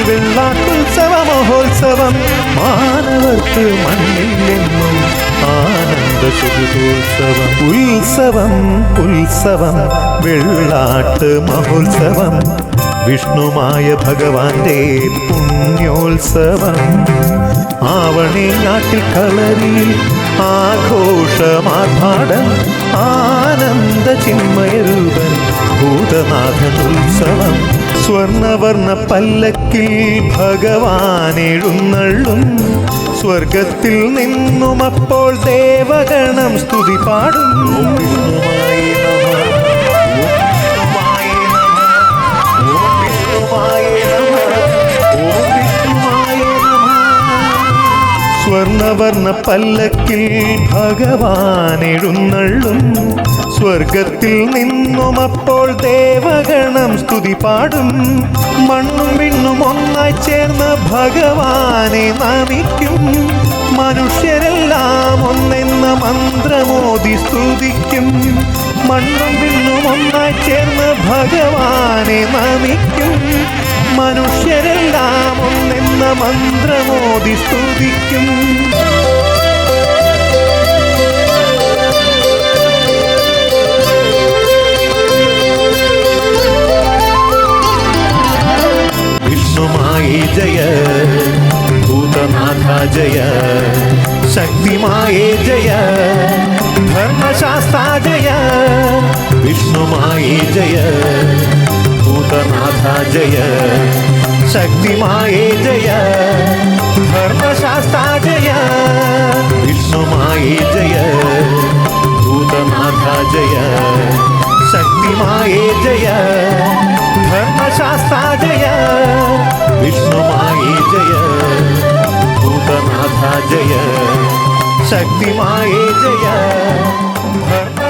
വെള്ളാട്ടുത്സവ മഹോത്സവം മാനവർക്ക് മണ്ണില്ലെന്നും ആനന്ദ സുഖോത്സവം. ഉത്സവം ഉത്സവം വെള്ളാട്ട് മഹോത്സവം വിഷ്ണുമായ ഭഗവാന്റെ പുണ്യോത്സവം. ആവണി നാട്ടിൽ കളരിയിൽ ആഘോഷമാർഭാടം ആനന്ദ ചിന്മയരൂപൻ ഭൂതനാഥൻ ഉത്സവം. സ്വർണവർണ്ണ പല്ലക്കിൽ ഭഗവാൻ എഴുന്നള്ളും സ്വർഗത്തിൽ നിന്നും അപ്പോൾ ദേവഗണം സ്തുതി പാടും. സ്വർണവർണ്ണ പല്ലക്കിൽ ഭഗവാൻ എഴുന്നള്ളും സ്വർഗത്തിൽ നിന്നും അപ്പോൾ ദേവഗണം സ്തുതി പാടും. മണ്ണും വിണ്ണും ഒന്നായി ചേർന്ന് ഭഗവാനെ നമിക്കും. മനുഷ്യരെല്ലാം ഒന്നെന്ന മന്ത്രമോദി സ്തുതിക്കും. മണ്ണും വിണ്ണും ഒന്നായി ചേർന്ന് ഭഗവാനെ നമിക്കും. മനുഷ്യരെല്ലാം ഒന്നെന്ന മന്ത്രമോദി സ്തുതിക്കും. വിഷ്ണുമായി ജയ ഭൂതനാഥ ജയ ശക്തിമായേ ജയ ധർമ്മശാസ്ത്ര ജയ. വിഷ്ണുമായി ജയ ഭൂതനാഥ ജയ ശക്തിമായേ ജയ ധർമ്മശാസ്ത്ര ജയ. വിഷ്ണുമായി ജയ ഭൂതനാഥ ജയ ശക്തിമായേ ജയ ധർമ്മശാസ്ത്ര ജയ. വിഷ്ണുമായി ജയ ഭൂതനാഥ ജയ ശക്തിമായേ ജയ ധർമ്മ